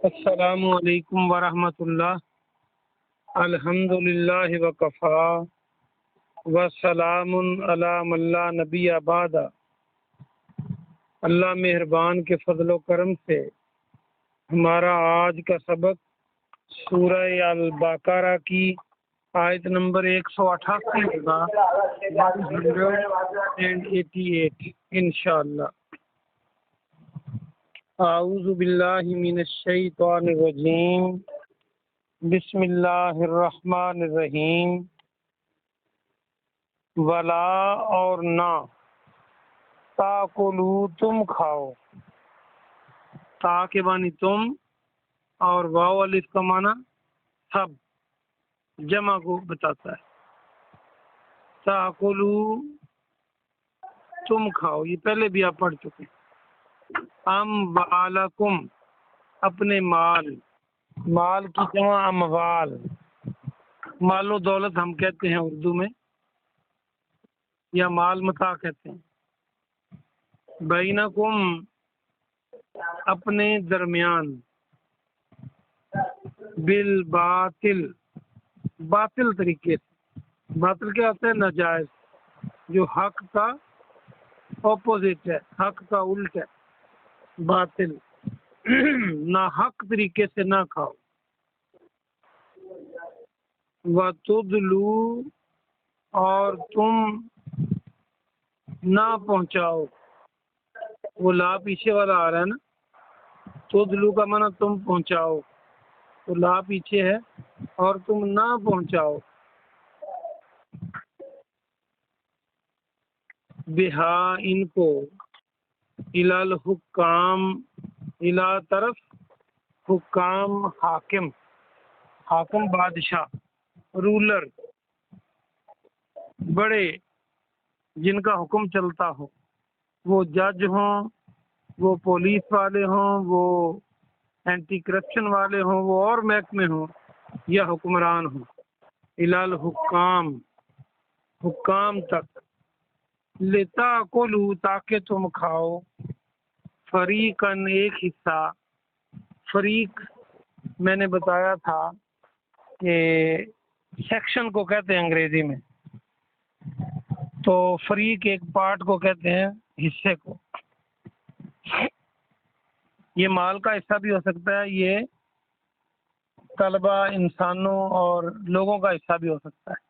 السلام علیکم ورحمۃ اللہ۔ الحمدللہ وکفا وسلام علی من لا نبی بعد۔ اللہ مہربان کے فضل و کرم سے ہمارا آج کا سبق سورہ البقرہ کی آیت نمبر 188 ہوگا، 188 انشاءاللہ۔ اعوذ باللہ من الشیطان الرجیم، بسم اللہ الرحمن الرحیم۔ ولا اور نہ، تاکلو تم کھاؤ، تا کے معنی تم اور واو الف کا معنی سب، جمع کو بتاتا ہے۔ تاکلو تم کھاؤ، یہ پہلے بھی آپ پڑھ چکے۔ اموالکم اپنے مال، مال کی جمع اموال، مال و دولت ہم کہتے ہیں اردو میں، یا مال متاع کہتے ہیں۔ بینکم اپنے درمیان، بالباطل باطل طریقے سے، باطل کیا ہوتا ہے؟ ناجائز، جو حق کا اپوزٹ ہے، حق کا الٹ ہے، باطل۔ نہ حق طریقے سے نہ کھاؤ۔ وَتُدْلُو اور تم نہ پہنچاؤ، وہ لا پیچھے والا آ رہا ہے نا، تدلو کا معنی تم پہنچاؤ، تو لا پیچھے ہے، اور تم نہ پہنچاؤ، بہا ان کو، الی الحکام الی طرف، حکام حاکم، حاکم بادشاہ، رولر، بڑے جن کا حکم چلتا ہو، وہ جج ہوں، وہ پولیس والے ہوں، وہ اینٹی کرپشن والے ہوں، وہ اور محکمے ہوں، یا حکمران ہوں۔ الی الحکام، حکام تک، لتاکلوا تاکہ تم کھاؤ، فریقاً ایک حصہ، فریق میں نے بتایا تھا کہ سیکشن کو کہتے ہیں انگریزی میں، تو فریق ایک پارٹ کو کہتے ہیں، حصے کو۔ یہ مال کا حصہ بھی ہو سکتا ہے، یہ طلبہ، انسانوں اور لوگوں کا حصہ بھی ہو سکتا ہے۔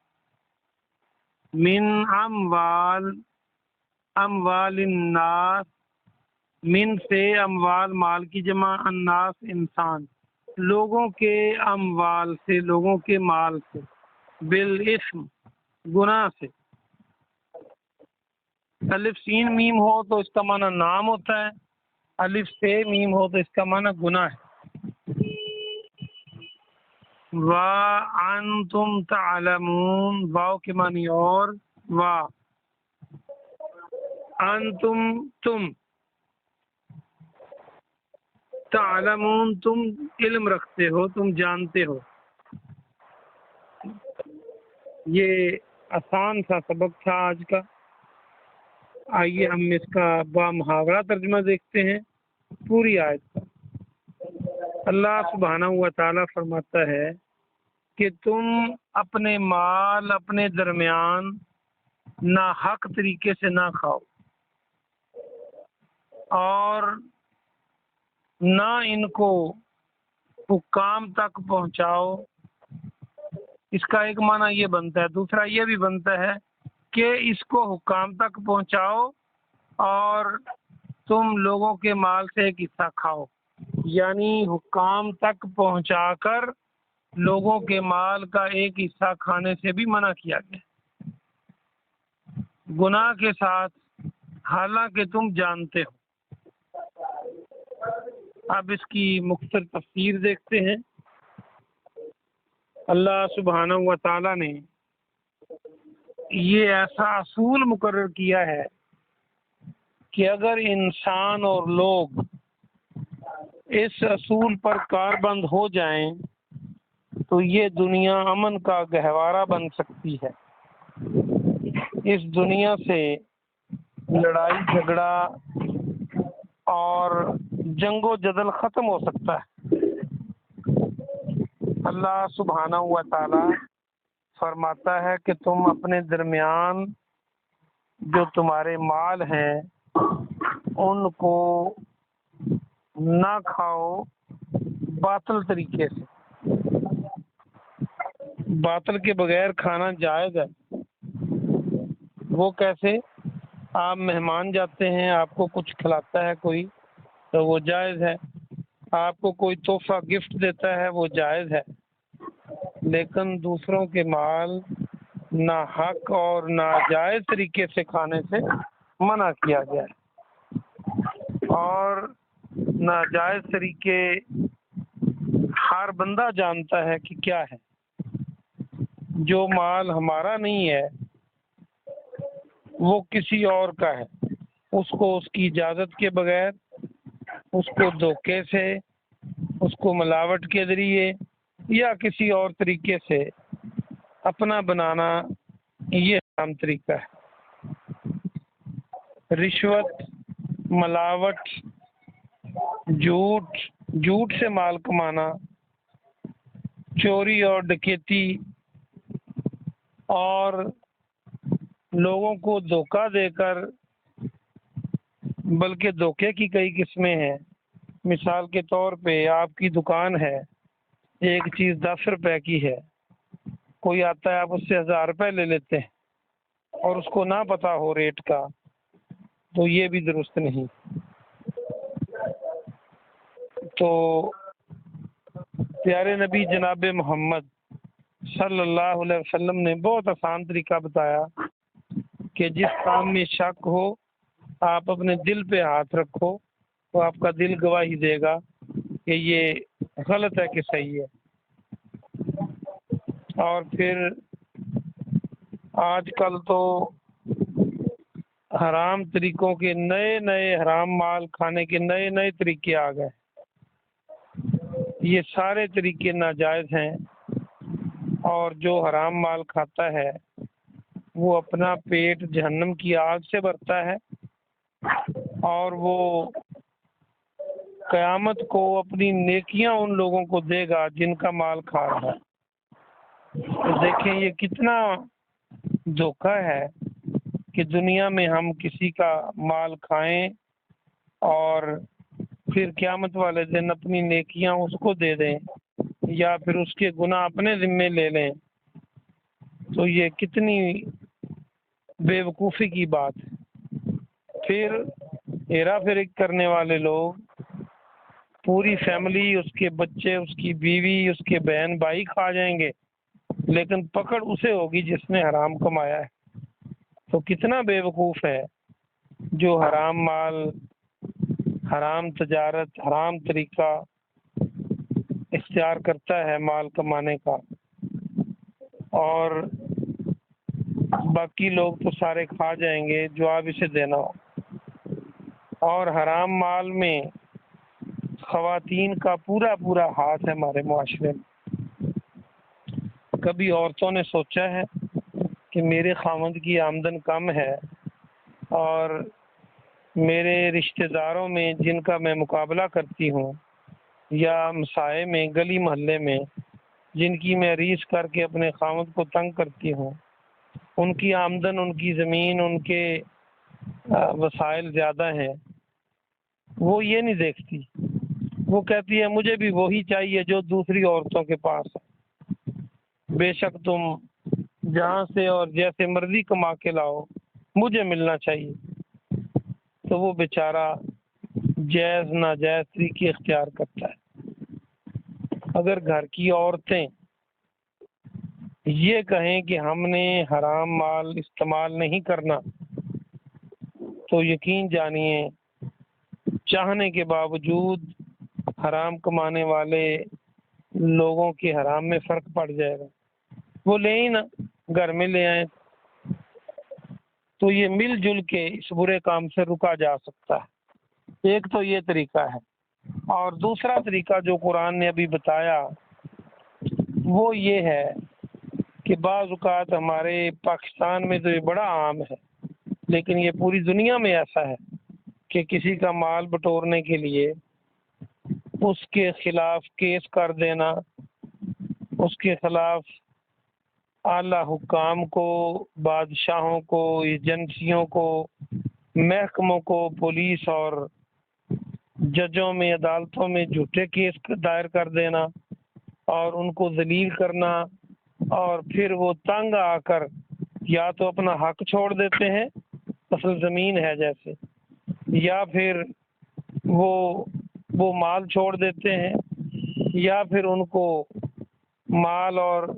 من اموال، اموال الناس، من سے اموال مال کی جمع، الناس انسان، لوگوں کے اموال سے، لوگوں کے مال سے، بالاسم گناہ سے۔ الف سین میم ہو تو اس کا معنی نام ہوتا ہے، الف سے میم ہو تو اس کا معنی گناہ ہے۔ وَأَنْتُمْ تَعْلَمُونَ، واو کے معنی اور، انتم تم، تعلمون تم علم رکھتے ہو، تم جانتے ہو۔ یہ آسان سا سبق تھا آج کا۔ آئیے ہم اس کا با محاورہ ترجمہ دیکھتے ہیں پوری آیت کا۔ اللہ سبحانہ و تعالیٰ فرماتا ہے کہ تم اپنے مال اپنے درمیان ناحق طریقے سے نہ کھاؤ، اور نہ ان کو حکام تک پہنچاؤ۔ اس کا ایک معنی یہ بنتا ہے، دوسرا یہ بھی بنتا ہے کہ اس کو حکام تک پہنچاؤ اور تم لوگوں کے مال سے ایک حصہ کھاؤ، یعنی حکام تک پہنچا کر لوگوں کے مال کا ایک حصہ کھانے سے بھی منع کیا گیا، گناہ کے ساتھ، حالانکہ تم جانتے ہو۔ اب اس کی مختصر تفسیر دیکھتے ہیں۔ اللہ سبحانہ و تعالیٰ نے یہ ایسا اصول مقرر کیا ہے کہ اگر انسان اور لوگ اس اصول پر کاربند ہو جائیں تو یہ دنیا امن کا گہوارہ بن سکتی ہے۔ اس دنیا سے لڑائی جھگڑا اور جنگ و جدل ختم ہو سکتا ہے۔ اللہ سبحانہ و تعالی فرماتا ہے کہ تم اپنے درمیان جو تمہارے مال ہیں ان کو نہ کھاؤ باطل طریقے سے۔ باطل کے بغیر کھانا جائز ہے۔ وہ کیسے؟ آپ مہمان جاتے ہیں، آپ کو کچھ کھلاتا ہے کوئی تو وہ جائز ہے، آپ کو کوئی تحفہ گفٹ دیتا ہے وہ جائز ہے، لیکن دوسروں کے مال ناحق اور ناجائز طریقے سے کھانے سے منع کیا گیا ہے۔ اور ناجائز طریقے ہر بندہ جانتا ہے کہ کیا ہے۔ جو مال ہمارا نہیں ہے وہ کسی اور کا ہے، اس کو اس کی اجازت کے بغیر، اس کو دھوکے سے، اس کو ملاوٹ کے ذریعے یا کسی اور طریقے سے اپنا بنانا، یہ عام طریقہ ہے۔ رشوت، ملاوٹ، جھوٹ سے مال کمانا، چوری اور ڈکیتی اور لوگوں کو دھوکہ دے کر، بلکہ دھوکے کی کئی قسمیں ہیں۔ مثال کے طور پہ آپ کی دکان ہے، ایک چیز 10 روپے کی ہے، کوئی آتا ہے آپ اس سے 1000 روپے لے لیتے ہیں اور اس کو نہ پتا ہو ریٹ کا، تو یہ بھی درست نہیں۔ تو پیارے نبی جناب محمد صلی اللہ علیہ وسلم نے بہت آسان طریقہ بتایا کہ جس کام میں شک ہو آپ اپنے دل پہ ہاتھ رکھو تو آپ کا دل گواہی دے گا کہ یہ غلط ہے کہ صحیح ہے۔ اور پھر آج کل تو حرام طریقوں کے نئے حرام مال کھانے کے نئے طریقے آ گئے۔ یہ سارے طریقے ناجائز ہیں، اور جو حرام مال کھاتا ہے وہ اپنا پیٹ جہنم کی آگ سے بھرتا ہے، اور وہ قیامت کو اپنی نیکیاں ان لوگوں کو دے گا جن کا مال کھا رہا ہے۔ تو دیکھیں یہ کتنا دھوکہ ہے کہ دنیا میں ہم کسی کا مال کھائیں اور پھر قیامت والے دن اپنی نیکیاں اس کو دے دیں یا پھر اس کے گناہ اپنے ذمے لے لیں۔ تو یہ کتنی بے وقوفی کی بات ہے۔ پھر ہیرا پھیری کرنے والے لوگ پوری فیملی، اس کے بچے، اس کی بیوی، اس کے بہن بھائی کھا جائیں گے، لیکن پکڑ اسے ہوگی جس نے حرام کمایا ہے۔ تو کتنا بے وقوف ہے جو حرام مال، حرام تجارت، حرام طریقہ اختیار کرتا ہے مال کمانے کا، اور باقی لوگ تو سارے کھا جائیں گے جو آپ اسے دینا ہو۔ اور حرام مال میں خواتین کا پورا ہاتھ ہے ہمارے معاشرے میں۔ کبھی عورتوں نے سوچا ہے کہ میرے خاوند کی آمدن کم ہے اور میرے رشتہ داروں میں جن کا میں مقابلہ کرتی ہوں یا مسائے میں، گلی محلے میں جن کی میں ریس کر کے اپنے خاوند کو تنگ کرتی ہوں، ان کی آمدن، ان کی زمین، ان کے وسائل زیادہ ہیں، وہ یہ نہیں دیکھتی۔ وہ کہتی ہے مجھے بھی وہی چاہیے جو دوسری عورتوں کے پاس ہے، بے شک تم جہاں سے اور جیسے مرضی کما کے لاؤ، مجھے ملنا چاہیے۔ تو وہ بیچارہ جائز ناجائز طریقے اختیار کرتا ہے۔ اگر گھر کی عورتیں یہ کہیں کہ ہم نے حرام مال استعمال نہیں کرنا، تو یقین جانیے چاہنے کے باوجود حرام کمانے والے لوگوں کے حرام میں فرق پڑ جائے گا۔ وہ لے ہی نہ، گھر میں لے آئیں، تو یہ مل جل کے اس برے کام سے رکا جا سکتا ہے۔ ایک تو یہ طریقہ ہے، اور دوسرا طریقہ جو قرآن نے ابھی بتایا وہ یہ ہے کہ بعض اوقات ہمارے پاکستان میں تو یہ بڑا عام ہے، لیکن یہ پوری دنیا میں ایسا ہے کہ کسی کا مال بٹورنے کے لیے اس کے خلاف کیس کر دینا اس کے خلاف اعلیٰ حکام کو، بادشاہوں کو، ایجنسیوں کو، محکموں کو، پولیس اور ججوں میں، عدالتوں میں جھوٹے کیس دائر کر دینا اور ان کو ذلیل کرنا، اور پھر وہ تنگ آ کر یا تو اپنا حق چھوڑ دیتے ہیں، اصل زمین ہے جیسے، یا پھر وہ مال چھوڑ دیتے ہیں، یا پھر ان کو مال اور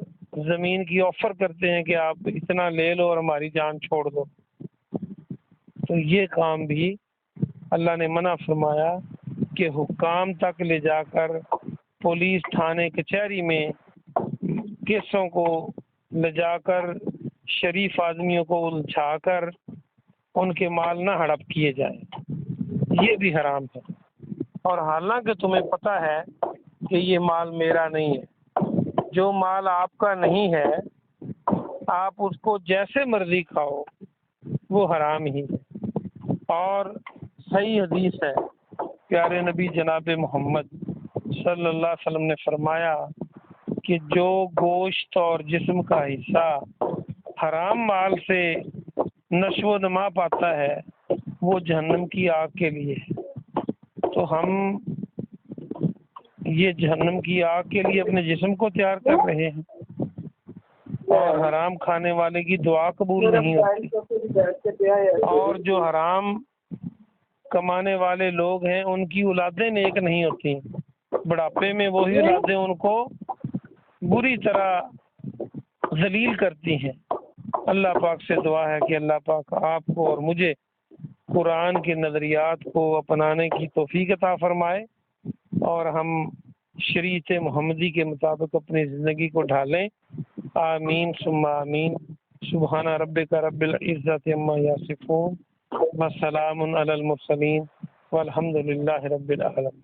زمین کی آفر کرتے ہیں کہ آپ اتنا لے لو اور ہماری جان چھوڑ دو۔ تو یہ کام بھی اللہ نے منع فرمایا کہ حکام تک لے جا کر پولیس تھانے کچہری میں کیسوں کو لے جا کر شریف آدمیوں کو الجھا کر ان کے مال نہ ہڑپ کیے جائیں، یہ بھی حرام ہے۔ اور حالانکہ تمہیں پتہ ہے کہ یہ مال میرا نہیں ہے، جو مال آپ کا نہیں ہے آپ اس کو جیسے مرضی کھاؤ، وہ حرام ہی ہے۔ اور صحیح حدیث ہے، پیارے نبی جناب محمد صلی اللہ علیہ وسلم نے فرمایا کہ جو گوشت اور جسم کا حصہ حرام مال سے نشو و نما پاتا ہے وہ جہنم کی آگ کے لیے ہے۔ تو ہم یہ جہنم کی آگ کے لیے اپنے جسم کو تیار کر رہے ہیں، اور حرام کھانے والے کی دعا قبول نہیں ہوتی، اور جو حرام کمانے والے لوگ ہیں ان کی اولادیں نیک نہیں ہوتی، بڑھاپے میں وہی اولادیں ان کو بری طرح ذلیل کرتی ہیں۔ اللہ پاک سے دعا ہے کہ اللہ پاک آپ کو اور مجھے قرآن کے نظریات کو اپنانے کی توفیق عطا فرمائے، اور ہم شریعت محمدی کے مطابق اپنی زندگی کو ڈھالیں۔ آمین ثم آمین۔ سبحان ربک رب العزت عما یصفون وسلام علی المرسلین والحمد للہ رب العالمین۔